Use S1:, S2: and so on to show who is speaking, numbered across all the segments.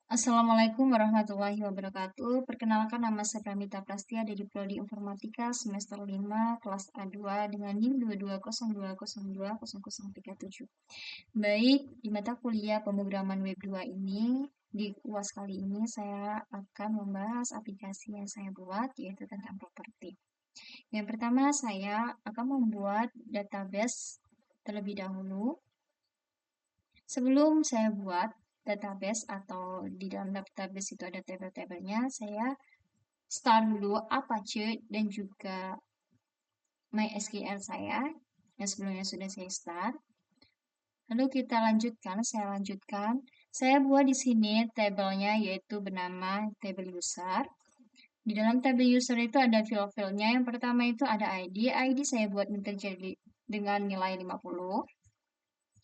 S1: Assalamualaikum warahmatullahi wabarakatuh. Perkenalkan, nama saya Pramita Prastia dari Prodi Informatika semester 5 kelas A2 dengan NIM 2202020037. Baik, di mata kuliah pemrograman web 2 ini, di UAS kali ini saya akan membahas aplikasi yang saya buat, yaitu tentang properti. Yang pertama, saya akan membuat database terlebih dahulu. Sebelum saya buat database atau di dalam database itu ada tabel-tabelnya, saya start dulu Apache dan juga MySQL saya yang sebelumnya sudah saya start. Lalu kita lanjutkan, saya buat di sini tabelnya yaitu bernama tabel user. Di dalam tabel user itu ada field-fieldnya. Yang pertama itu ada ID. ID saya buat integer dengan nilai 50.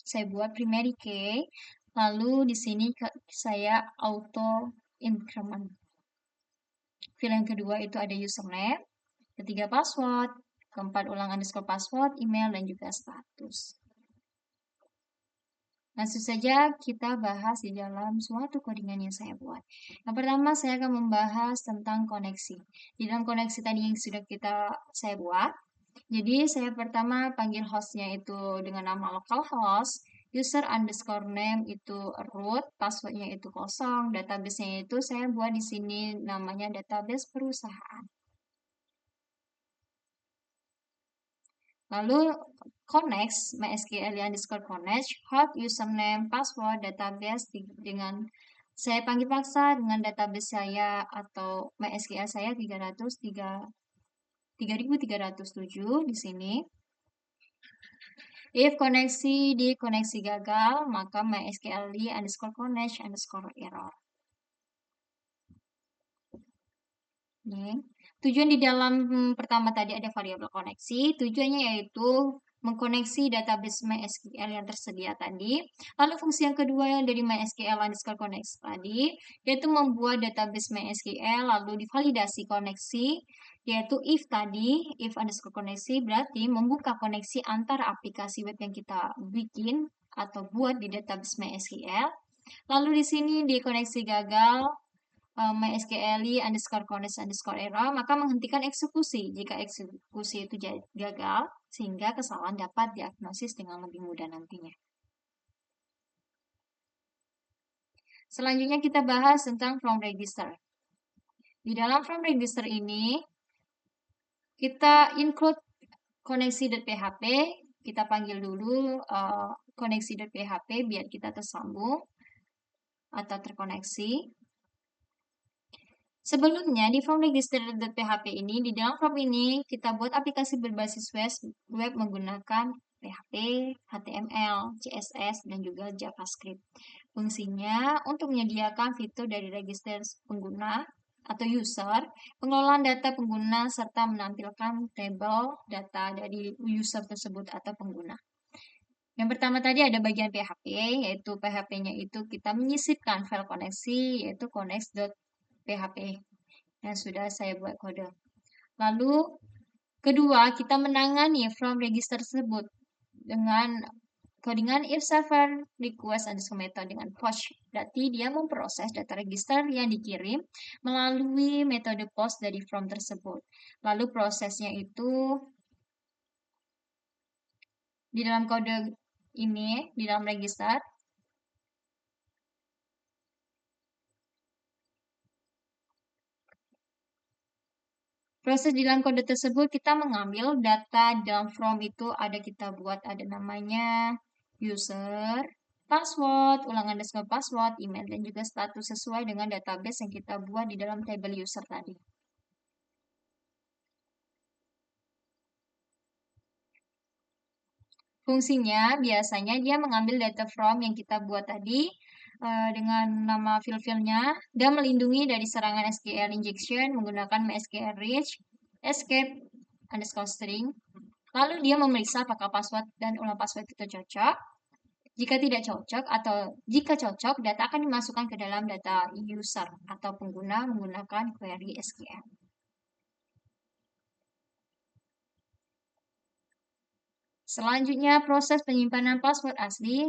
S1: Saya buat primary key. Lalu di sini saya auto increment. Field yang kedua itu ada username, ketiga password, keempat ulang underscore password, email, dan juga status. Langsung saja kita bahas di dalam suatu codingan yang saya buat. Yang pertama saya akan membahas tentang koneksi. Di dalam koneksi tadi yang sudah saya buat, jadi saya pertama panggil hostnya itu dengan nama localhost, user underscore name itu root, passwordnya itu kosong, database-nya itu saya buat di sini namanya database perusahaan. Lalu connect MySQL underscore connect, host, username, password, database dengan saya panggil paksa dengan database saya atau MySQL saya 3307 di sini. If koneksi di koneksi gagal, maka MySQL underscore connect underscore error. Ini. Tujuan di dalam pertama tadi ada variabel koneksi. Tujuannya yaitu mengkoneksi database MySQL yang tersedia tadi. Lalu fungsi yang kedua dari MySQL underscore connect tadi, yaitu membuat database MySQL lalu divalidasi koneksi, yaitu if tadi, if underscore koneksi berarti membuka koneksi antara aplikasi web yang kita bikin atau buat di database MySQL. Lalu di sini di koneksi gagal, MySQL underscore connect underscore error, maka menghentikan eksekusi jika eksekusi itu gagal, sehingga kesalahan dapat diagnosis dengan lebih mudah nantinya. Selanjutnya kita bahas tentang from register. Di dalam from register ini, kita include koneksi.php, kita panggil dulu koneksi.php biar kita tersambung atau terkoneksi. Sebelumnya di form register.php ini, di dalam form ini kita buat aplikasi berbasis web menggunakan PHP, HTML, CSS, dan juga JavaScript. Fungsinya untuk menyediakan fitur dari register pengguna atau user, pengelolaan data pengguna, serta menampilkan tabel data dari user tersebut atau pengguna. Yang pertama tadi ada bagian PHP, yaitu PHP-nya itu kita menyisipkan file koneksi, yaitu connect.php yang sudah saya buat kode. Lalu kedua, kita menangani from register tersebut dengan codingan if server request underscore method dengan post. Berarti dia memproses data register yang dikirim melalui metode post dari from tersebut. Lalu prosesnya itu di dalam kode ini, di dalam register, proses di dalam kode tersebut kita mengambil data dalam from itu kita buat ada namanya user, password, ulang underscore password, email, dan juga status sesuai dengan database yang kita buat di dalam table user tadi. Fungsinya biasanya dia mengambil data from yang kita buat tadi dengan nama field-fieldnya dan melindungi dari serangan SQL injection menggunakan MySQL reach, escape underscore string. Lalu dia memeriksa apakah password dan ulang password itu cocok. Jika tidak cocok atau jika cocok, data akan dimasukkan ke dalam data user atau pengguna menggunakan query SQL. Selanjutnya proses penyimpanan password asli.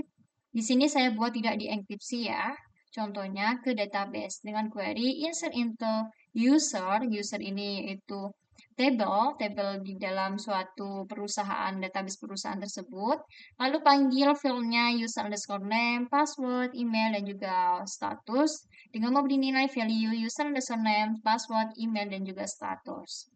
S1: Di sini saya buat tidak dienkripsi ya. contohnya ke database dengan query insert into user ini yaitu tabel di dalam suatu perusahaan, database perusahaan tersebut, lalu panggil filenya user underscore name, password, email, dan juga status, dengan memberi nilai value user underscore name, password, email, dan juga status.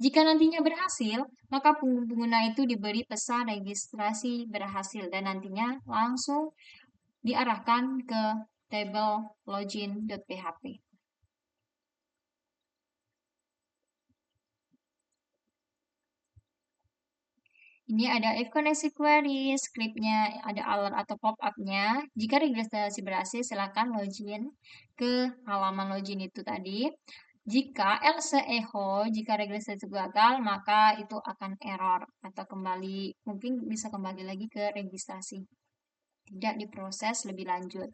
S1: Jika nantinya berhasil, maka pengguna itu diberi pesan registrasi berhasil dan nantinya langsung diarahkan ke tabel login.php. Ini ada if connection query, scriptnya, ada alert atau pop-up-nya. Jika registrasi berhasil, silakan login ke halaman login itu tadi. Jika else echo, jika registrasi gagal, maka itu akan error atau mungkin bisa kembali lagi ke registrasi. Tidak diproses lebih lanjut.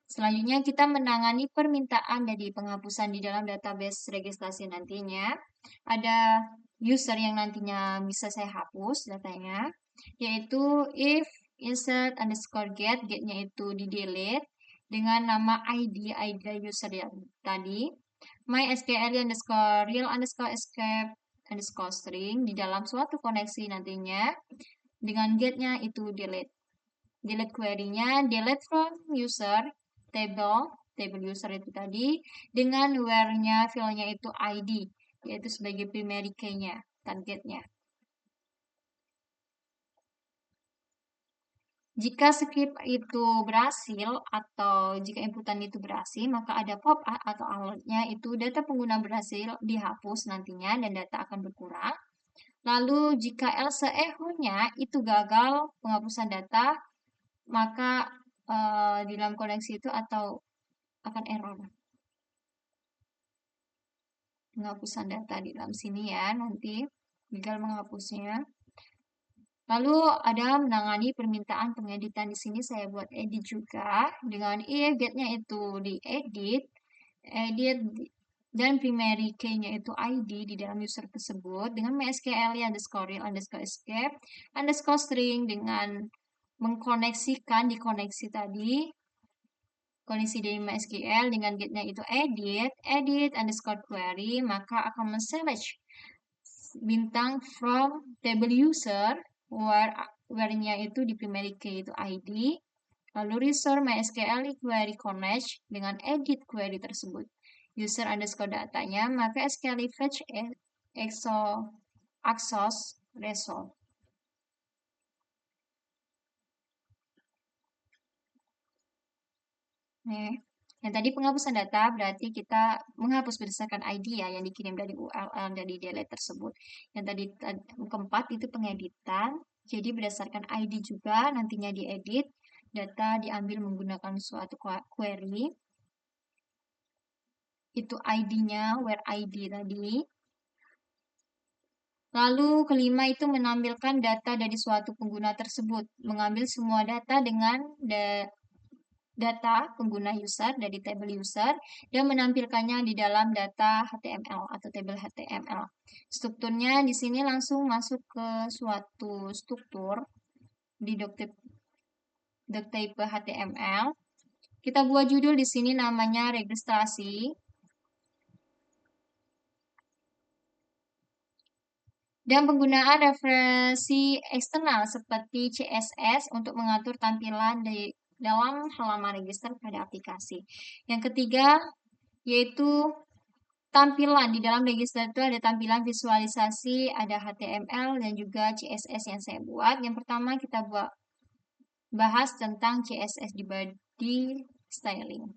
S1: Selanjutnya kita menangani permintaan dari penghapusan di dalam database registrasi nantinya. Ada user yang nantinya bisa saya hapus datanya, yaitu if insert underscore get-nya itu di delete dengan nama ID user yang tadi, mysql underscore real underscore escape underscore string di dalam suatu koneksi nantinya, dengan get-nya itu delete. Delete query-nya, delete from user, table user itu tadi, dengan where-nya, filenya itu ID, yaitu sebagai primary key-nya, targetnya. Jika script itu berhasil atau jika inputan itu berhasil, maka ada pop-up atau alert-nya itu data pengguna berhasil dihapus nantinya dan data akan berkurang. Lalu jika else echo-nya itu gagal penghapusan data, maka di dalam koneksi itu atau akan error. Penghapusan data di dalam sini ya, nanti gagal menghapusnya. Lalu ada menangani permintaan pengeditan di sini saya buat edit juga dengan if get-nya itu di edit dan primary key-nya itu ID di dalam user tersebut dengan mysql underscore real underscore escape underscore string dengan mengkoneksikan di koneksi tadi koneksi dari MySQL dengan get-nya itu edit underscore query, maka akan men-select bintang from table user where-nya itu di primary key itu ID, lalu restore MySQL query connect dengan edit query tersebut. User underscore datanya, maka SQL fetch Axos result. Nih, yang tadi penghapusan data berarti kita menghapus berdasarkan ID ya yang dikirim dari URL dari delete tersebut. Yang tadi keempat itu pengeditan. Jadi berdasarkan ID juga nantinya diedit, data diambil menggunakan suatu query. Itu ID-nya, where ID tadi. Lalu kelima itu menampilkan data dari suatu pengguna tersebut. Mengambil semua data dengan data pengguna user dari table user dan menampilkannya di dalam data HTML atau table HTML. Strukturnya di sini langsung masuk ke suatu struktur di doctype HTML. Kita buat judul di sini namanya registrasi. Dan penggunaan referensi eksternal seperti CSS untuk mengatur tampilan di dalam halaman register pada aplikasi. Yang ketiga, yaitu tampilan di dalam register itu ada tampilan visualisasi, ada HTML dan juga CSS yang saya buat. Yang pertama kita bahas tentang CSS di body styling.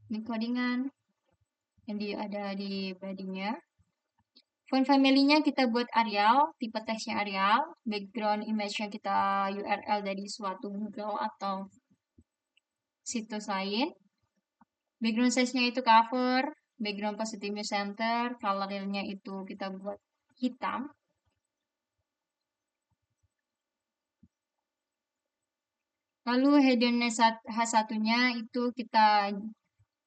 S1: Ini codingan yang ada di body-nya. Font family-nya kita buat Arial, tipe teksnya Arial, background image-nya kita URL dari suatu Google atau situs lain. Background size-nya itu cover, background positive center, color-nya itu kita buat hitam. Lalu header H1-nya itu kita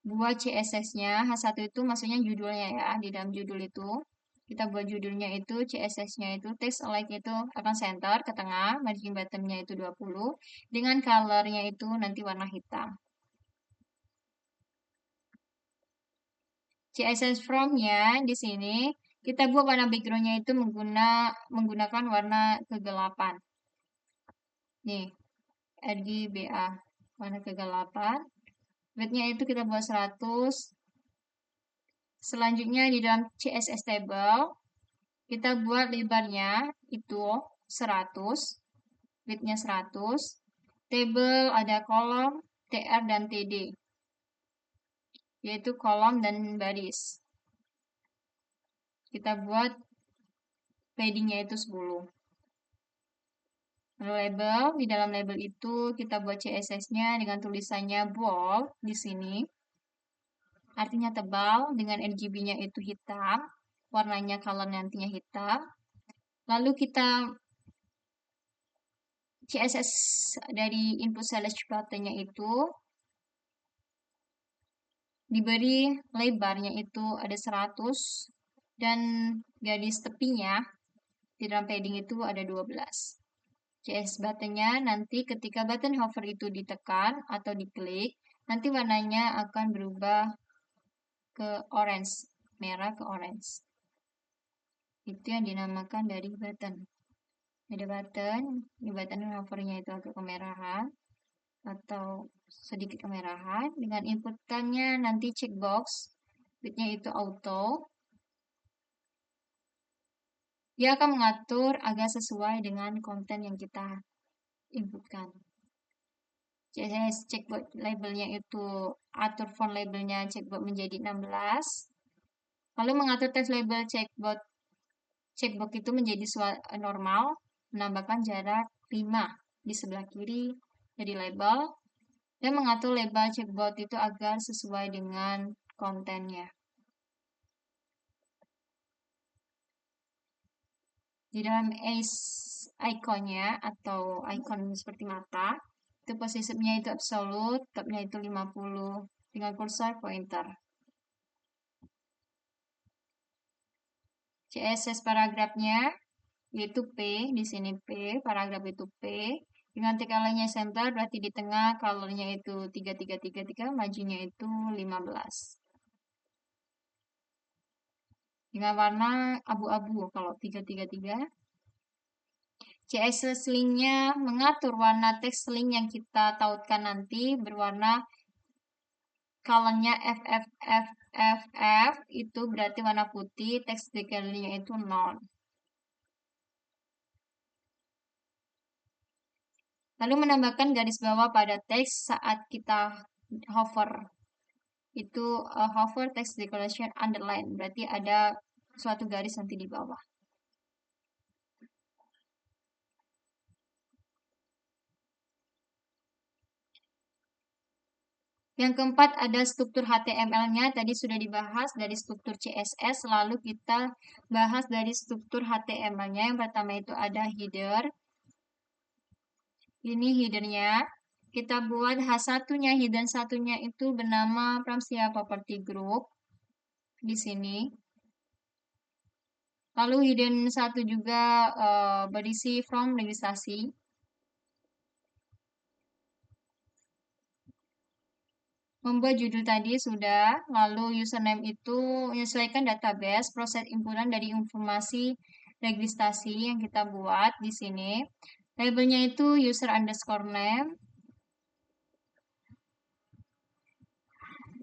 S1: buat CSS-nya. H1 itu maksudnya judulnya ya, di dalam judul itu. Kita buat judulnya itu, CSS-nya itu, text alike itu akan center ke tengah, margin bottom-nya itu 20, dengan color-nya itu nanti warna hitam. CSS from-nya di sini, kita buat warna background-nya itu menggunakan warna kegelapan. Nih, RGBA, warna kegelapan. Width-nya itu kita buat 100. Selanjutnya di dalam CSS table, kita buat lebarnya itu 100, width-nya 100. Table ada kolom, TR dan TD, yaitu kolom dan baris. Kita buat padding-nya itu 10. Lalu label, di dalam label itu kita buat CSS-nya dengan tulisannya bold di sini. Artinya tebal, dengan RGB-nya itu hitam, warnanya color nantinya hitam. Lalu kita CSS dari input select button-nya itu diberi lebarnya itu ada 100 dan garis tepinya di dalam padding itu ada 12. CSS button-nya nanti ketika button hover itu ditekan atau diklik, nanti warnanya akan berubah ke orange, merah ke orange. Itu yang dinamakan dari button. Ada button, di button hovernya itu agak kemerahan atau sedikit kemerahan. Dengan inputannya nanti checkbox, width-nya itu auto. Dia akan mengatur agar sesuai dengan konten yang kita inputkan. CSS checkbox labelnya itu atur font labelnya checkbox menjadi 16. Lalu mengatur text label checkbox itu menjadi normal, menambahkan jarak 5 di sebelah kiri dari label, dan mengatur label checkbox itu agar sesuai dengan kontennya. Di dalam iconnya atau icon seperti mata, itu posisinya itu absolute, topnya itu 50 dengan cursor pointer. CSS paragrafnya yaitu P, di sini P, paragraf itu P. Dengan tekanannya center berarti di tengah, colornya itu 3333, majunya itu 15. Dengan warna abu-abu kalau 333. CSS linknya mengatur warna teks link yang kita tautkan nanti berwarna colornya FFFFF, itu berarti warna putih, teks declaration-nya itu none. Lalu menambahkan garis bawah pada teks saat kita hover. Itu hover text declaration underline, berarti ada suatu garis nanti di bawah. Yang keempat ada struktur HTML-nya, tadi sudah dibahas dari struktur CSS, lalu kita bahas dari struktur HTML-nya. Yang pertama itu ada header. Ini headernya. Kita buat H1-nya, hidden satunya itu bernama Pramsia Property Group di sini. Lalu hidden satu juga berisi from registrasi. Membuat judul tadi sudah, lalu username itu menyesuaikan database, proses inputan dari informasi registrasi yang kita buat di sini. Labelnya itu user underscore name.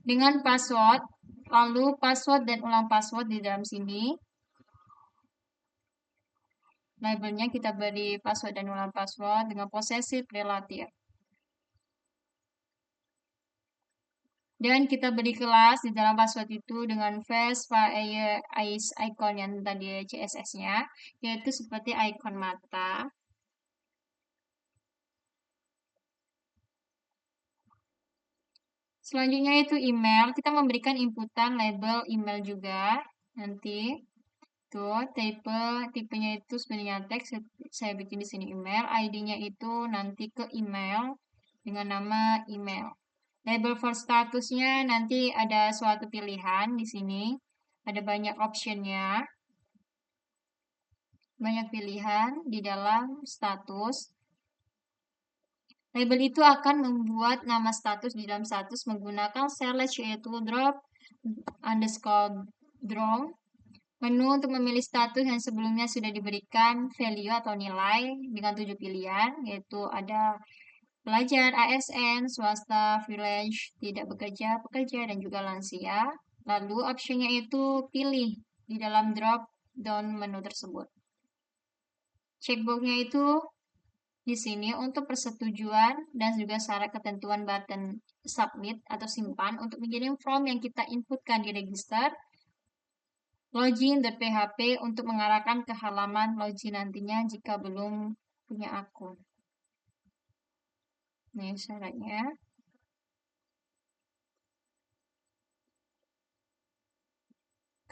S1: Dengan password, lalu password dan ulang password di dalam sini. Labelnya kita beri password dan ulang password dengan possessive relative. Dan kita beri kelas di dalam password itu dengan face icon yang tadi CSS-nya, yaitu seperti icon mata. Selanjutnya itu email. Kita memberikan inputan label email juga. Nanti tuh tipenya itu sebenarnya teks. Saya bikin di sini email. ID-nya itu nanti ke email dengan nama email. Label for statusnya nanti ada suatu pilihan di sini. Ada banyak optionnya. banyak pilihan di dalam status. Label itu akan membuat nama status di dalam status menggunakan slash yaitu drop underscore draw. Menu untuk memilih status yang sebelumnya sudah diberikan value atau nilai dengan 7 pilihan, yaitu ada pelajar, ASN, swasta, freelance, tidak bekerja, pekerja, dan juga lansia. Lalu optionnya itu pilih di dalam drop down menu tersebut. Checkboxnya itu di sini untuk persetujuan dan juga syarat ketentuan button submit atau simpan untuk mengirim form yang kita inputkan di register. Login.php untuk mengarahkan ke halaman login nantinya jika belum punya akun. Nah, syaratnya.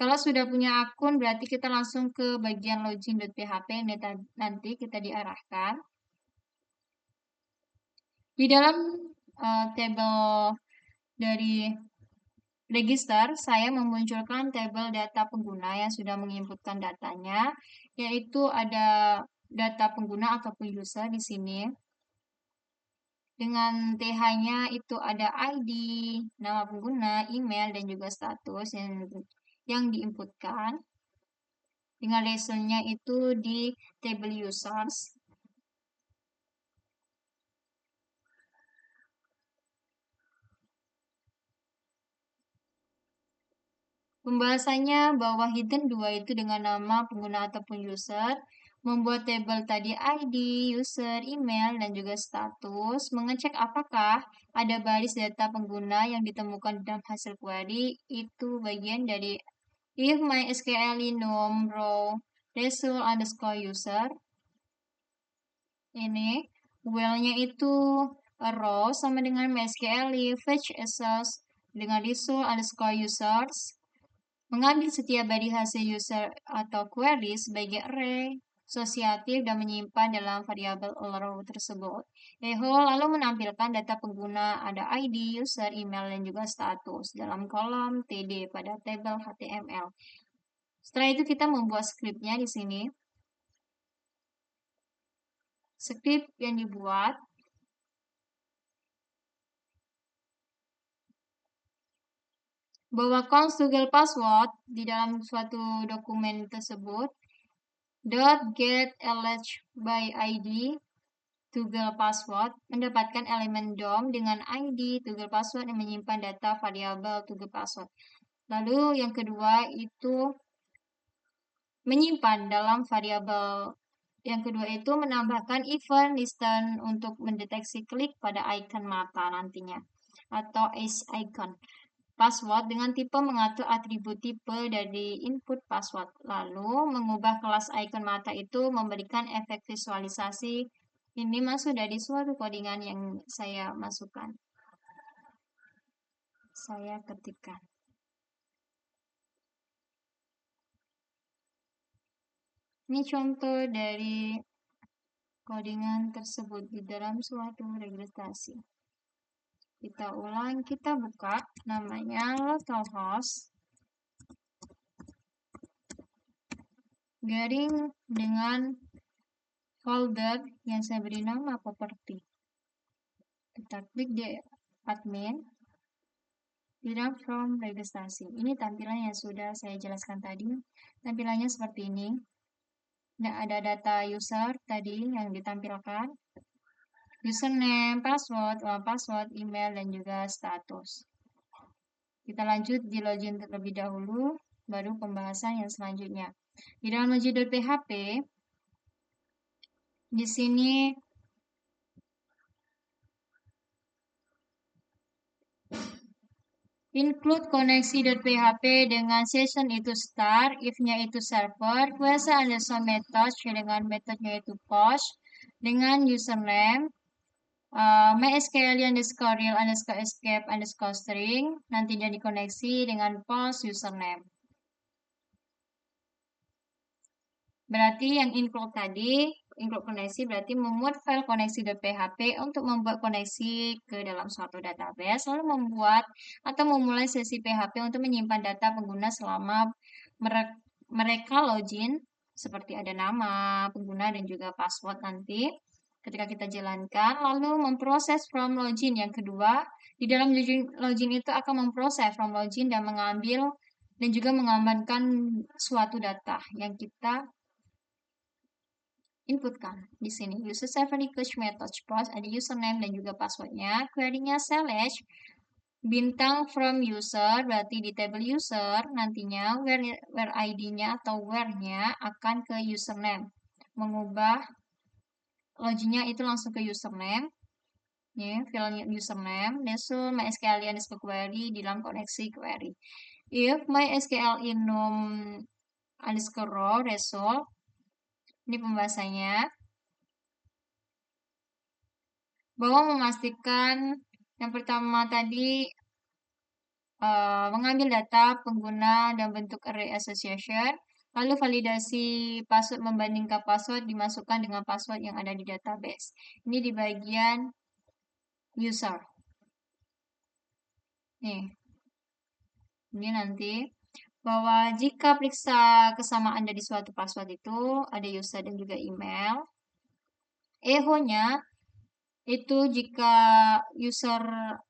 S1: Kalau sudah punya akun, berarti kita langsung ke bagian login.php. Ini nanti kita diarahkan. Di dalam tabel dari register, saya memunculkan tabel data pengguna yang sudah menginputkan datanya, yaitu ada data pengguna ataupun user di sini. Dengan TH-nya itu ada ID, nama pengguna, email, dan juga status yang diinputkan. Dengan reasonnya itu di table users. Pembahasannya bahwa hidden 2 itu dengan nama pengguna ataupun user, membuat tabel tadi ID, user, email, dan juga status, mengecek apakah ada baris data pengguna yang ditemukan dalam hasil query, itu bagian dari if MySQL nom row result underscore user. Ini well-nya itu a row sama dengan MySQL fetch access dengan result underscore users. Mengambil setiap body hasil user atau query sebagai array asosiatif dan menyimpan dalam variabel row tersebut. Echo lalu menampilkan data pengguna ada ID, user, email, dan juga status dalam kolom TD pada tabel HTML. Setelah itu kita membuat scriptnya di sini. Script yang dibuat bahwa const Google password di dalam suatu dokumen tersebut .get ls by id Google password mendapatkan elemen DOM dengan ID Google password yang menyimpan data variabel Google password. Lalu yang kedua itu menyimpan dalam variabel yang kedua itu menambahkan event listen untuk mendeteksi klik pada icon mata nantinya atau ace icon. Password dengan tipe mengatur atribut tipe dari input password. Lalu mengubah kelas icon mata itu memberikan efek visualisasi. Ini masuk dari suatu codingan yang saya masukkan. Saya ketikkan. Ini contoh dari codingan tersebut di dalam suatu registrasi. Kita ulang, kita buka namanya localhost garing dengan folder yang saya beri nama property. Kita klik di admin di dalam form registrasi. Ini tampilan yang sudah saya jelaskan tadi. Tampilannya seperti ini. Nah, ada data user tadi yang ditampilkan. Username, password, email, dan juga status. Kita lanjut di login terlebih dahulu, baru pembahasan yang selanjutnya. Di dalam login.php, di sini include koneksi.php dengan session itu start, if-nya itu server, query underscore method dengan metodenya itu post, dengan username, MySQL underscore real underscore escape underscore string, nantinya dikoneksi dengan post username. Berarti yang include tadi, include koneksi berarti memuat file koneksi.php untuk membuat koneksi ke dalam suatu database, lalu membuat atau memulai sesi PHP untuk menyimpan data pengguna selama mereka login seperti ada nama, pengguna, dan juga password nanti ketika kita jalankan, lalu memproses from login. Yang kedua, di dalam login itu akan memproses from login dan mengambil dan juga mengamankan suatu data yang kita inputkan di sini. User server request method post ada username dan juga passwordnya. Query-nya slash bintang from user berarti di table user nantinya where ID-nya atau where-nya akan ke username. Mengubah login-nya itu langsung ke username. Ini filenya username, nesum MySQL underscore query di dalam koneksi query. If MySQL enum underscore row result, ini pembahasannya, bahwa memastikan yang pertama tadi mengambil data pengguna dan bentuk array association, lalu validasi password membandingkan password dimasukkan dengan password yang ada di database. Ini di bagian user. Nih, ini nanti bahwa jika periksa kesamaan dari suatu password itu ada user dan juga email. Echo-nya itu jika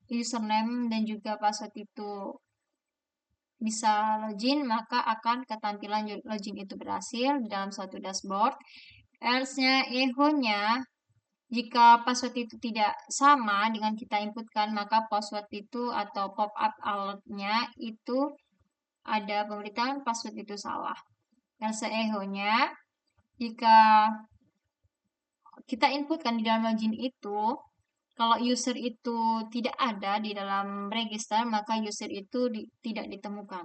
S1: username dan juga password itu bisa login, maka akan ketampilan login itu berhasil di dalam suatu dashboard. Else-nya, echo-nya, jika password itu tidak sama dengan kita inputkan, maka password itu atau pop-up alert-nya itu ada pemberitahuan password itu salah. Else echo-nya, jika kita inputkan di dalam login itu, kalau user itu tidak ada di dalam register, maka user itu tidak ditemukan.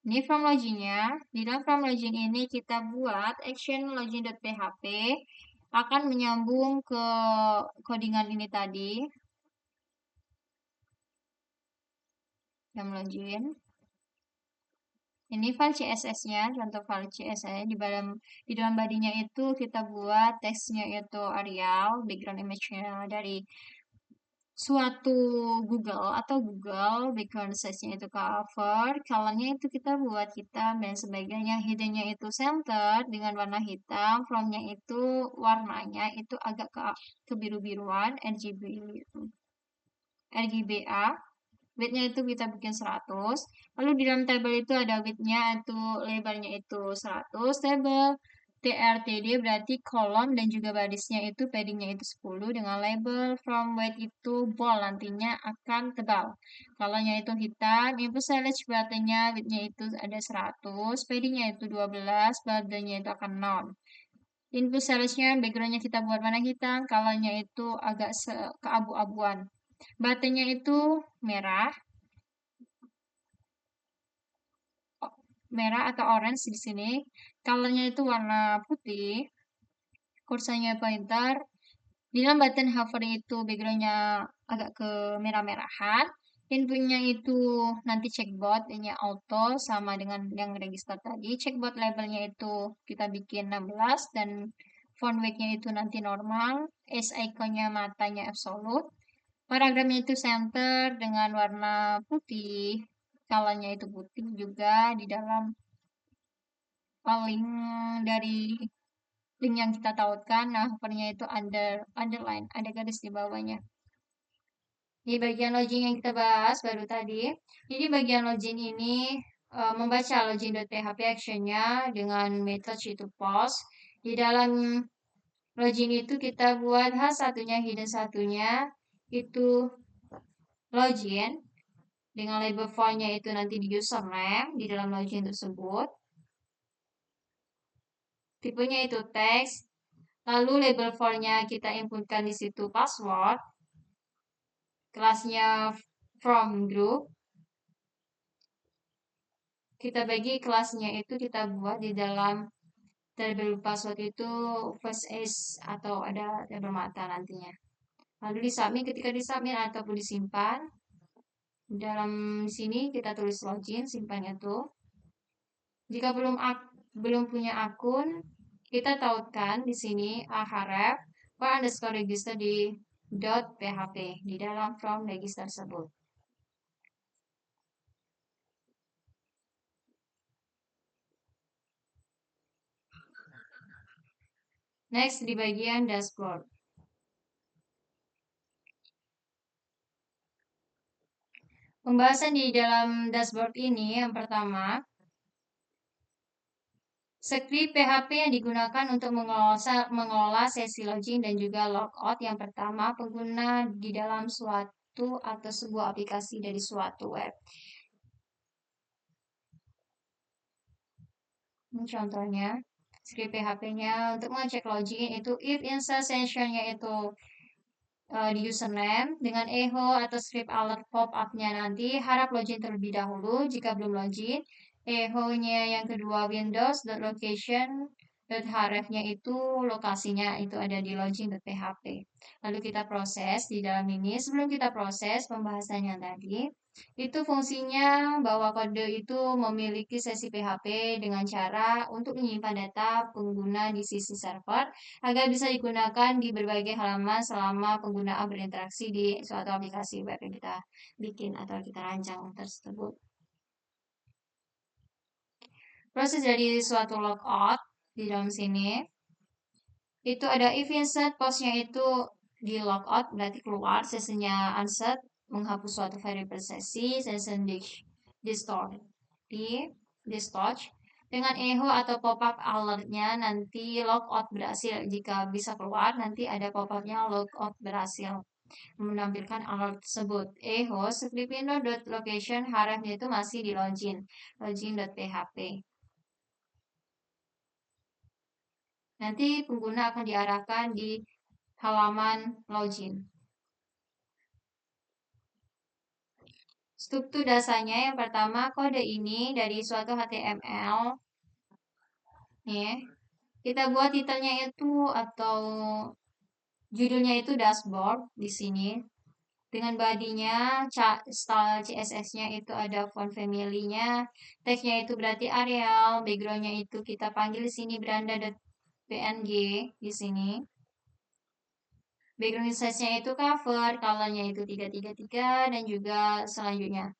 S1: Ini from login-nya. Di dalam from login ini kita buat action login.php akan menyambung ke codingan ini tadi. Dalam login. Ini file CSS-nya, contoh file CSS di dalam body-nya itu kita buat teksnya itu Arial, background image-nya dari suatu Google atau Google, background size-nya itu cover, color-nya itu kita buat hitam dan sebagainya, hidden-nya itu center dengan warna hitam, from-nya itu warnanya itu agak ke biru-biruan, RGBA, width-nya itu kita bikin 100, lalu di dalam table itu ada width-nya itu lebarnya itu 100, table TRTD berarti kolom dan juga barisnya itu paddingnya itu 10 dengan label from weight itu bold nantinya akan tebal. Colornya itu hitam, input select buttonnya width-nya itu ada 100, paddingnya itu 12, bordernya itu akan 0. Input selectnya backgroundnya kita buat warna hitam, colornya itu agak keabu-abuan. Buttonnya itu merah, atau orange di sini. Colornya itu warna putih. Kursornya pointer. Di dalam button hover itu backgroundnya agak ke merah-merahan. Inputnya itu nanti checkbox, ini auto sama dengan yang register tadi. Checkbox labelnya itu kita bikin 16 dan font weight-nya itu nanti normal. S iconnya matanya absolute. Paragrafnya itu center dengan warna putih. Colornya itu putih juga di dalam link dari link yang kita tautkan. Nah, hovernya itu underline, ada garis di bawahnya. Di bagian login yang kita bahas baru tadi. Jadi bagian login ini membaca login.php action-nya dengan method itu post. Di dalam login itu kita buat H1-nya, hidden satunya itu login dengan label file-nya itu nanti di username di dalam login tersebut. Tipenya itu teks. Lalu label file-nya kita inputkan di situ password. Kelasnya from group. Kita bagi kelasnya itu kita buat di dalam table password itu first is atau ada table mata nantinya. Lalu disubmit, ketika disubmit ataupun disimpan. Dalam sini kita tulis login, simpannya tuh. Jika belum punya akun, kita tautkan di sini ahref underscore register di .php di dalam from regis tersebut. Next di bagian dashboard. Pembahasan di dalam dashboard ini yang pertama, script PHP yang digunakan untuk mengelola sesi login dan juga logout. Yang pertama, pengguna di dalam suatu atau sebuah aplikasi dari suatu web. Ini contohnya, script PHP-nya untuk mengecek login itu if insert session-nya itu di username dengan echo atau script alert pop-up-nya nanti harap login terlebih dahulu jika belum login. Echo-nya yang kedua windows.location href-nya itu lokasinya itu ada di login.php. Lalu kita proses di dalam ini. Sebelum kita proses pembahasannya tadi, itu fungsinya bahwa kode itu memiliki sesi PHP dengan cara untuk menyimpan data pengguna di sisi server agar bisa digunakan di berbagai halaman selama penggunaan berinteraksi di suatu aplikasi web yang kita bikin atau kita rancang tersebut. Proses dari suatu logout di dalam sini itu ada if insert postnya itu di logout berarti keluar, sesinya unset menghapus suatu variable sesi, session distort dengan echo atau pop-up alertnya nanti logout berhasil. Jika bisa keluar nanti ada pop-upnya logout berhasil menampilkan alert tersebut. Echo script window.location hrefnya itu masih di login.php. Nanti pengguna akan diarahkan di halaman login. Struktur dasarnya yang pertama kode ini dari suatu HTML. Nih, kita buat titelnya itu atau judulnya itu dashboard di sini. Dengan bodinya, style CSS-nya itu ada font family-nya, teksnya itu berarti Arial, background-nya itu kita panggil di sini beranda.png di sini. Background size-nya itu cover, color-nya itu 333 dan juga selanjutnya.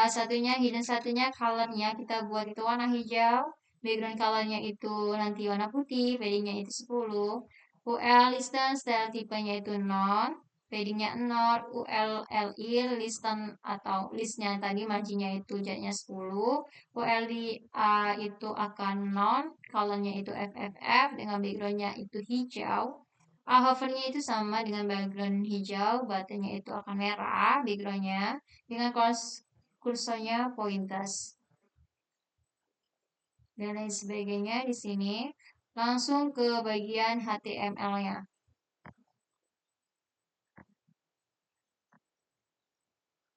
S1: Satunya hidden satunya color-nya kita buat itu warna hijau, background color-nya itu nanti warna putih, padding-nya itu 10. UL listen style tipenya itu non, padding-nya 0, ULLI listen atau listnya tadi margin-nya itu jadinya 10, ULDA itu akan non, color-nya itu FFF dengan background-nya itu hijau. Hovernya itu sama dengan background hijau, buttonnya itu akan merah, backgroundnya dengan kursornya pointers dan lain sebagainya di sini. Langsung ke bagian HTML-nya.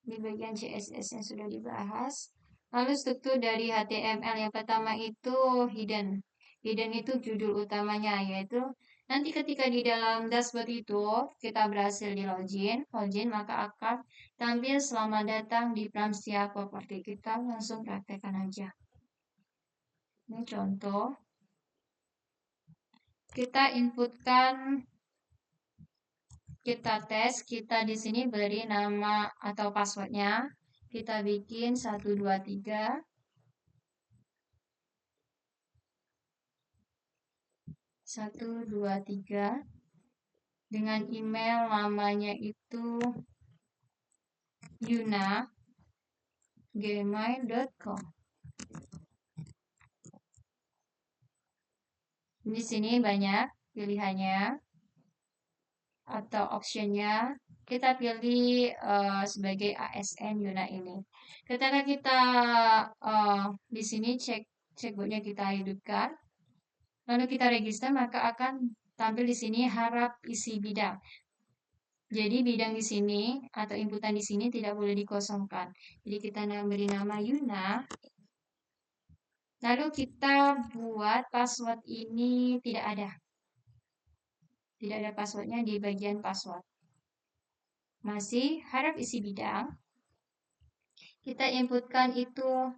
S1: Di bagian CSS yang sudah dibahas. Lalu struktur dari HTML yang pertama itu hidden. Hidden itu judul utamanya, yaitu nanti ketika di dalam dashboard itu kita berhasil di login maka akan tampil selamat datang di Pramsia Property. Kita langsung praktekkan aja. Ini contoh. Kita inputkan, kita tes, kita di sini beri nama atau passwordnya. Kita bikin 123. 123 dengan email namanya itu yuna@gmail.com. Di sini banyak pilihannya atau optionnya. Kita pilih sebagai ASN Yuna ini. Ketika kita di sini checkboxnya kita hidupkan, lalu kita register maka akan tampil di sini harap isi bidang. Jadi bidang di sini atau inputan di sini tidak boleh dikosongkan. Jadi kita beri nama Yuna. Lalu kita buat password ini tidak ada. Tidak ada passwordnya di bagian password. Masih harap isi bidang. Kita inputkan itu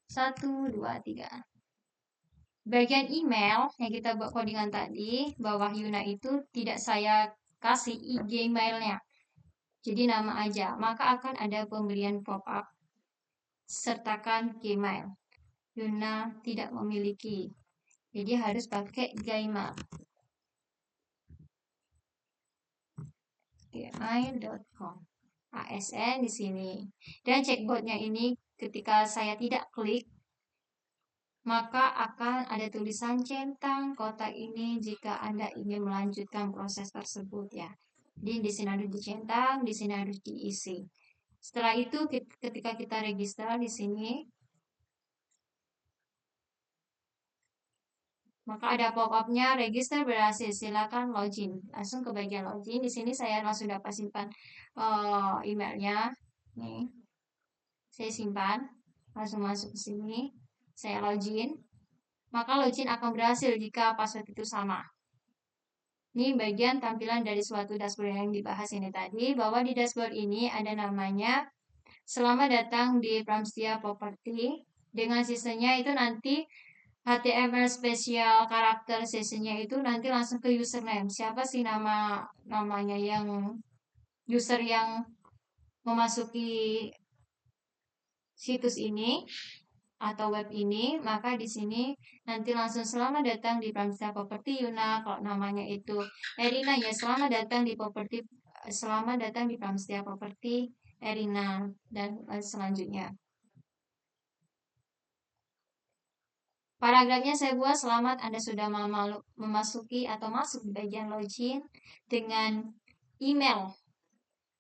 S1: 1, 2, 3. Bagian email yang kita buat codingan tadi, bawah Yuna itu tidak saya kasih Gmailnya. Jadi nama aja, maka akan ada pemberian pop-up. Sertakan Gmail. Yuna tidak memiliki. Jadi harus pakai Gmail. Gmail.com. ASN di sini. Dan checkboxnya ini ketika saya tidak klik, maka akan ada tulisan centang kotak ini jika Anda ingin melanjutkan proses tersebut ya. Jadi di sini harus dicentang, di sini harus diisi. Setelah itu ketika kita register di sini, maka ada pop-up-nya register berhasil, silakan login. Langsung ke bagian login. Di sini saya langsung dapat simpan emailnya. Nih, saya simpan, langsung masuk ke sini. Saya login. Maka login akan berhasil jika password itu sama. Ini bagian tampilan dari suatu dashboard yang dibahas ini tadi, bahwa di dashboard ini ada namanya selamat datang di Pramestia Property. Dengan seasonnya itu nanti HTML spesial karakter sessionnya itu nanti langsung ke username. Siapa sih namanya yang user yang memasuki situs ini atau web ini, maka di sini nanti langsung selamat datang di Pramestia Property Yuna. Kalau namanya itu Erina ya selamat datang di Pramestia Property Erina dan selanjutnya. Paragrafnya saya buat selamat Anda sudah memasuki atau masuk di bagian login dengan email.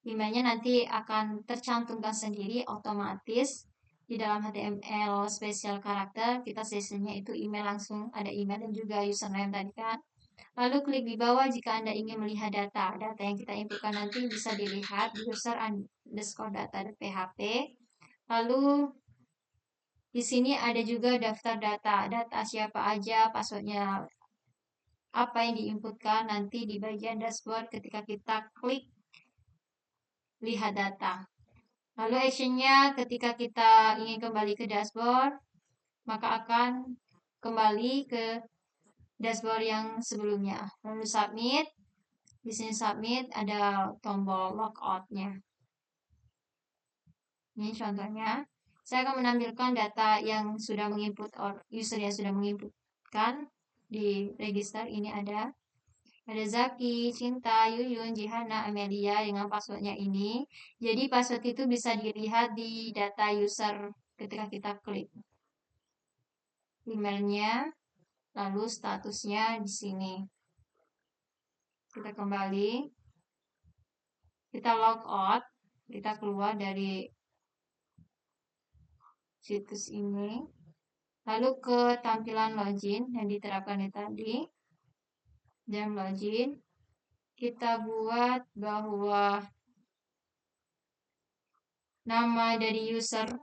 S1: Emailnya nanti akan tercantumkan sendiri otomatis di dalam HTML spesial karakter. Kita sessionnya itu email langsung, ada email dan juga username tadi kan. Lalu klik di bawah jika Anda ingin melihat data. Data yang kita inputkan nanti bisa dilihat di user_data.php. Lalu di sini ada juga daftar data siapa aja, passwordnya apa yang diinputkan nanti di bagian dashboard ketika kita klik lihat data. Lalu actionnya ketika kita ingin kembali ke dashboard, maka akan kembali ke dashboard yang sebelumnya. Lalu submit, di sini submit ada tombol logout-nya. Ini contohnya. Saya akan menampilkan data yang sudah menginput user yang sudah menginputkan di register. Ini ada Zaki, Cinta, Yuyun, Jihana, Amelia dengan passwordnya ini. Jadi password itu bisa dilihat di data user ketika kita klik emailnya, lalu statusnya di sini. Kita kembali, kita log out, kita keluar dari situs ini, lalu ke tampilan login yang diterapkan tadi, dan login, kita buat bahwa nama dari user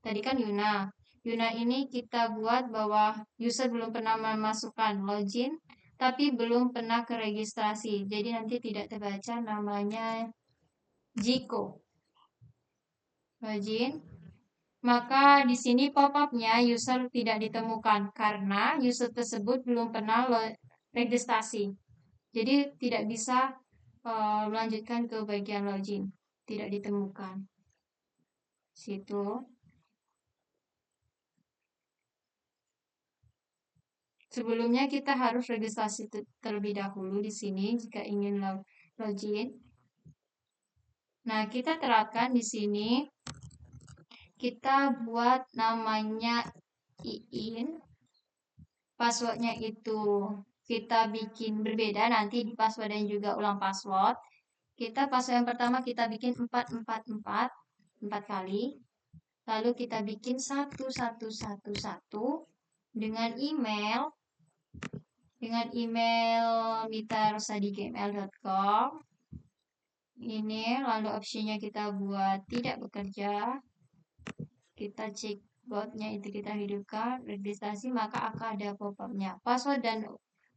S1: tadi kan Yuna. Yuna ini kita buat bahwa user belum pernah memasukkan login, tapi belum pernah ke registrasi. Jadi nanti tidak terbaca namanya Jiko. Login. Maka di sini pop-up-nya user tidak ditemukan karena user tersebut belum pernah registrasi. Jadi tidak bisa melanjutkan ke bagian login. Tidak ditemukan. Situ. Sebelumnya kita harus registrasi terlebih dahulu di sini jika ingin login. Nah, kita terapkan di sini. Kita buat namanya IIN. Passwordnya itu kita bikin berbeda nanti di password dan juga ulang password. Password yang pertama kita bikin 444 4 kali. Lalu kita bikin 1111 dengan email mita@rosadigmail.com. Ini lalu opsinya kita buat tidak bekerja. Kita cek botnya itu kita hidupkan, registrasi, maka akan ada pop-up-nya. Password dan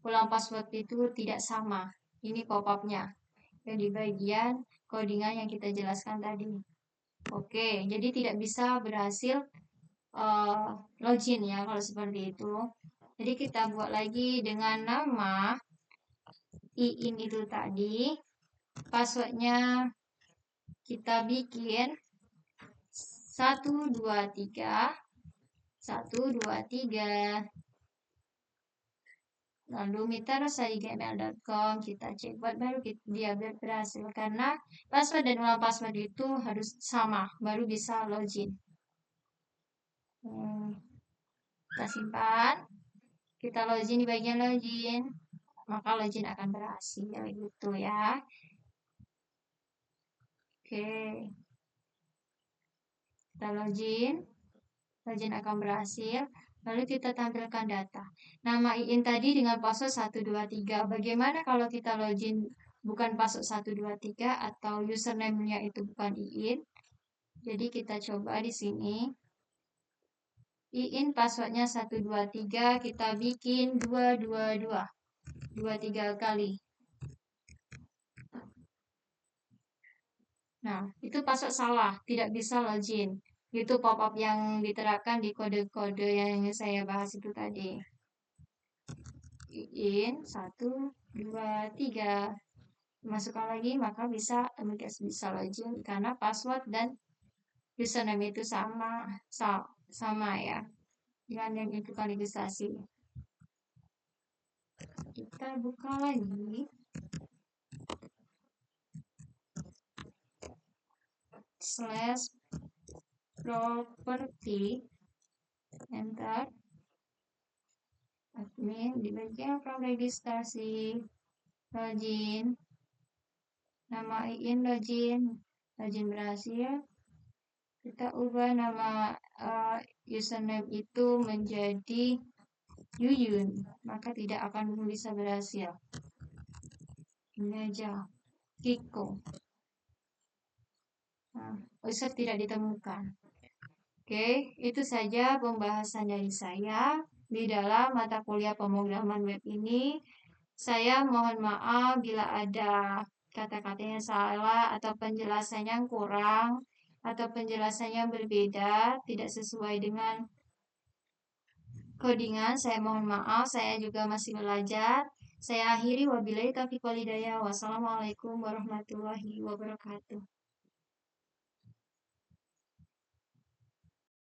S1: ulang password itu tidak sama. Ini pop-up-nya yang di bagian codingan yang kita jelaskan tadi. Oke, jadi tidak bisa berhasil login ya kalau seperti itu. Jadi kita buat lagi dengan nama IIN itu tadi, passwordnya kita bikin 123 123. Lalu mita@gmail.com, kita cek buat baru dia berhasil, karena password dan ulang password itu harus sama baru bisa login. Kita simpan, kita login di bagian login, maka login akan berhasil gitu ya. Oke, kita login akan berhasil. Lalu kita tampilkan data. Nama IIN tadi dengan password 123. Bagaimana kalau kita login bukan password 123 atau username-nya itu bukan IIN? Jadi kita coba di sini. IIN passwordnya 123, kita bikin 222. 23 kali. Nah, itu password salah, tidak bisa login. Itu pop-up yang diterapkan di kode-kode yang saya bahas itu tadi. IIN 123. Masukkan lagi, maka bisa login karena password dan username itu sama ya. Dengan yang itu kalibrasi. Kita buka lagi. /property, enter, admin, di bagian from registrasi, login, nama IIN login berhasil. Kita ubah nama username itu menjadi Yuyun, maka tidak akan bisa berhasil. Ini aja, Kiko. Nah, user tidak ditemukan. Oke, itu saja pembahasan dari saya di dalam mata kuliah pemrograman web ini. Saya mohon maaf bila ada kata-katanya salah atau penjelasannya kurang atau penjelasannya berbeda, tidak sesuai dengan codingan. Saya mohon maaf, saya juga masih belajar. Saya akhiri, wabillahi taufiq wal hidayah. Wassalamualaikum warahmatullahi wabarakatuh.